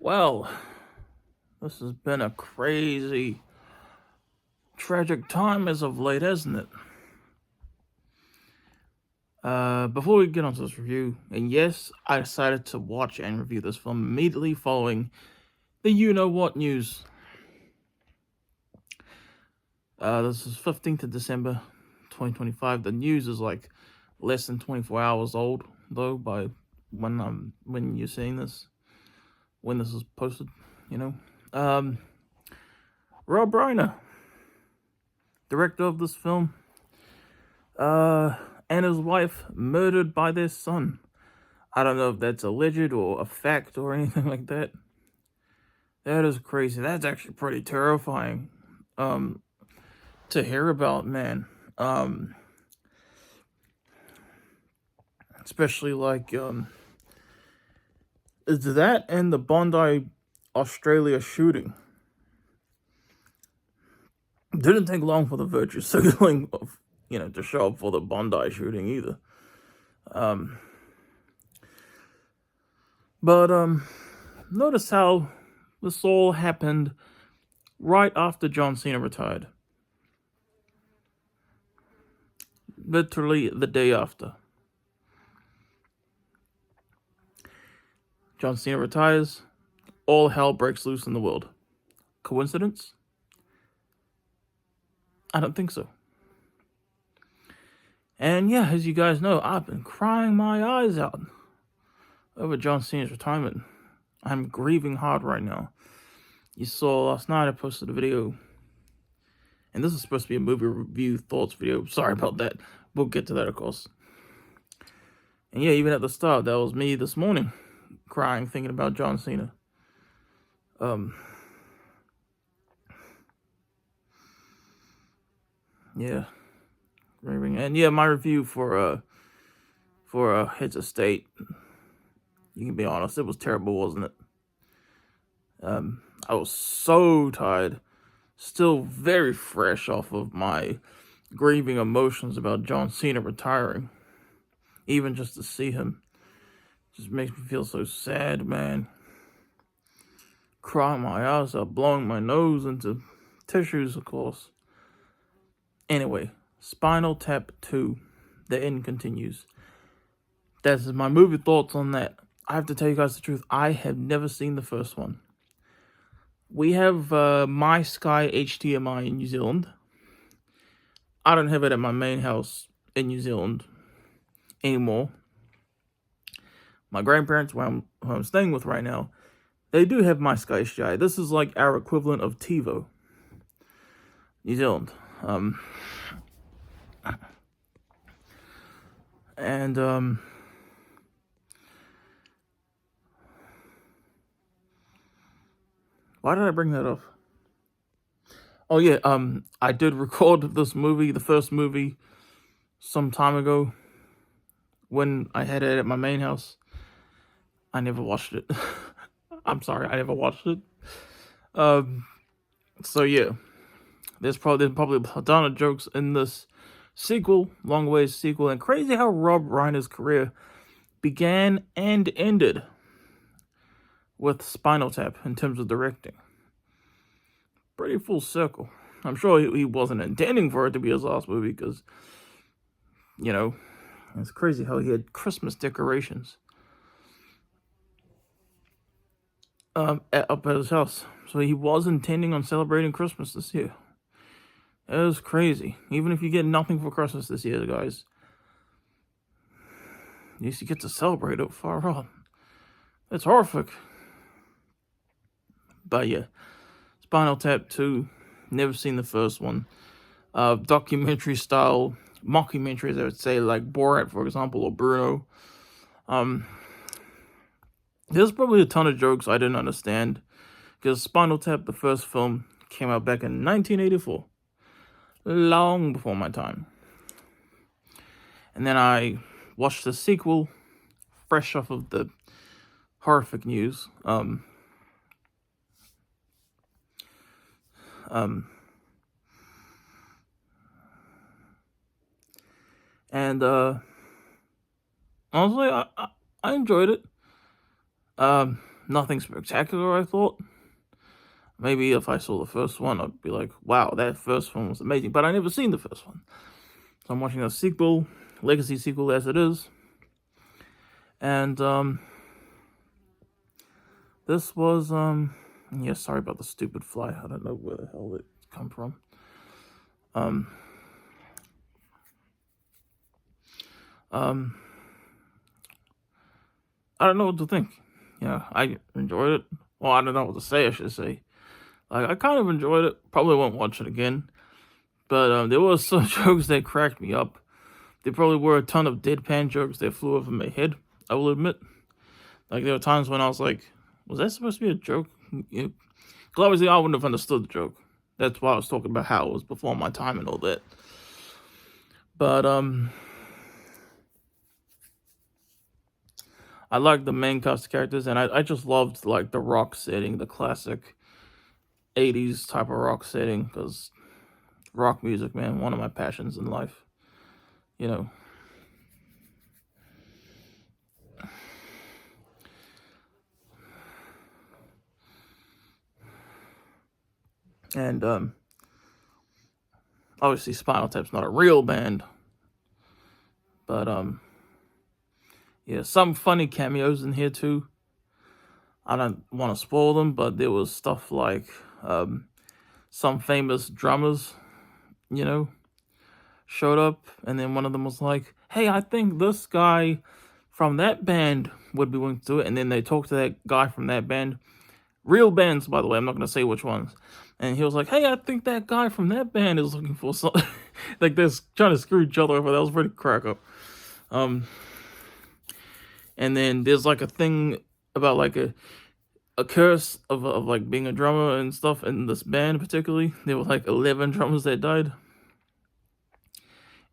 Well, this has been a crazy, tragic time as of late, hasn't it? Before we get onto this review, and yes, I decided to watch and review this film immediately following the you-know-what news. This is 15th of December, 2025. The news is like less than 24 hours old, though, by when you're seeing this, when this is posted, you know. Rob Reiner, director of this film, and his wife murdered by their son. I don't know if that's alleged or a fact or anything like that. That is crazy. That's actually pretty terrifying to hear about, man. Especially like is that and the Bondi, Australia shooting. Didn't take long for the virtue signaling of, to show up for the Bondi shooting either. But notice how this all happened right after John Cena retired. Literally the day after. John Cena retires, all hell breaks loose in the world. Coincidence? I don't think so. And yeah, as you guys know, I've been crying my eyes out over John Cena's retirement. I'm grieving hard right now. You saw last night I posted a video, and this is supposed to be a movie review thoughts video. Sorry about that. We'll get to that, of course. And yeah, even at the start, that was me this morning, crying, thinking about John Cena. Yeah, grieving. And yeah, my review for Heads of State, you can be honest, it was terrible, wasn't it? I was so tired, still very fresh off of my grieving emotions about John Cena retiring. Even just to see him just makes me feel so sad, man. Crying my eyes out, blowing my nose into tissues, of course. Anyway, Spinal Tap 2, the end continues. That's my movie thoughts on that. I have to tell you guys the truth, I have never seen the first one. We have My Sky HDMI in New Zealand. I don't have it at my main house in New Zealand anymore. My grandparents, who I'm staying with right now, they do have My Sky HDMI. This is like our equivalent of TiVo, New Zealand. Why did I bring that up? Oh yeah, I did record this movie, the first movie, some time ago when I had it at my main house. I never watched it. I'm sorry, I never watched it. So yeah, there's probably a ton of jokes in this sequel, long ways sequel, and crazy how Rob Reiner's career began and ended with Spinal Tap in terms of directing. Pretty full circle. I'm sure he wasn't intending for it to be his last movie because, it's crazy how he had Christmas decorations up at his house. So he was intending on celebrating Christmas this year. It was crazy. Even if you get nothing for Christmas this year, guys, at least you get to celebrate it far on. It's horrific. But yeah, Spinal Tap 2, never seen the first one. Documentary style, mockumentaries, I would say, like Borat, for example, or Bruno. There's probably a ton of jokes I didn't understand, because Spinal Tap, the first film, came out back in 1984. Long before my time. And then I watched the sequel, fresh off of the horrific news. And honestly, I enjoyed it. nothing spectacular, I thought. Maybe if I saw the first one, I'd be like, wow, that first one was amazing. But I never seen the first one. So I'm watching a sequel, legacy sequel as it is. And this was, yeah, sorry about the stupid fly. I don't know where the hell it come from. I don't know what to think. I enjoyed it. Well, I don't know what to say, I should say. Like, I kind of enjoyed it. Probably won't watch it again. But there were some jokes that cracked me up. There probably were a ton of deadpan jokes that flew over my head, I will admit. Like, there were times when I was like, was that supposed to be a joke? Because obviously I wouldn't have understood the joke. That's why I was talking about how it was before my time and all that. But, I liked the main cast characters, and I just loved, like, the rock setting, the classic 80s type of rock setting, because rock music, man, one of my passions in life, you know. And, obviously Spinal Tap's not a real band, but, yeah, some funny cameos in here, too. I don't want to spoil them, but there was stuff like, some famous drummers, showed up, and then one of them was like, hey, I think this guy from that band would be willing to do it, and then they talked to that guy from that band, real bands, by the way, I'm not going to say which ones, and he was like, hey, I think that guy from that band is looking for something, like they're trying to screw each other over. That was pretty crack up. And then there's like a thing about like a curse of like being a drummer and stuff in this band particularly. There were like 11 drummers that died.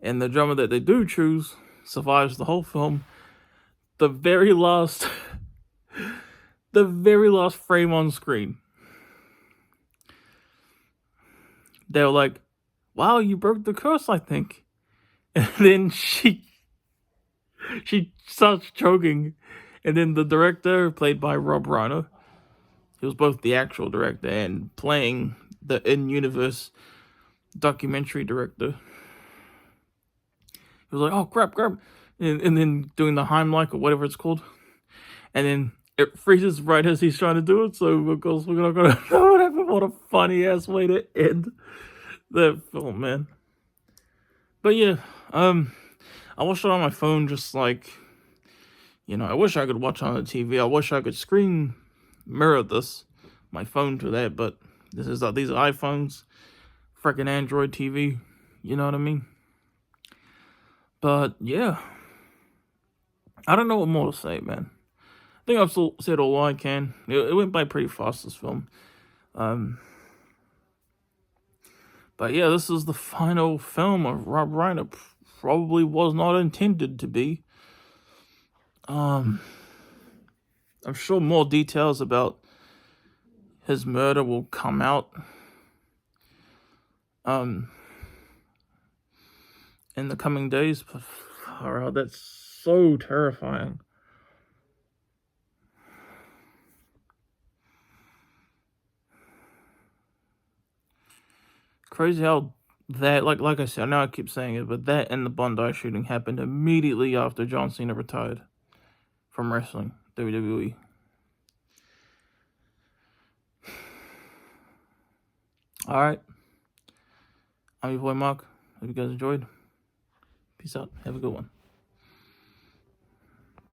And the drummer that they do choose survives the whole film. The very last frame on screen, they were like, wow, you broke the curse, I think. And then she starts choking. And then the director, played by Rob Reiner, he was both the actual director and playing the in-universe documentary director. He was like, oh, crap. And then doing the Heimlich or whatever it's called. And then it freezes right as he's trying to do it. So, of course, we're not going to know what happened. What a funny-ass way to end that film, man. But, yeah, I watched it on my phone just like, I wish I could watch on the TV. I wish I could screen mirror my phone to that. But these are iPhones, freaking Android TV. You know what I mean? But, yeah. I don't know what more to say, man. I think I've said all I can. It went by pretty fast, this film. But yeah, this is the final film of Rob Reiner. Probably was not intended to be. I'm sure more details about his murder will come out. In the coming days. But, oh, that's so terrifying. Crazy how that, like I said, I know I keep saying it, but that and the Bondi shooting happened immediately after John Cena retired from wrestling, WWE. Alright. I'm your boy Mark. Hope you guys enjoyed. Peace out. Have a good one.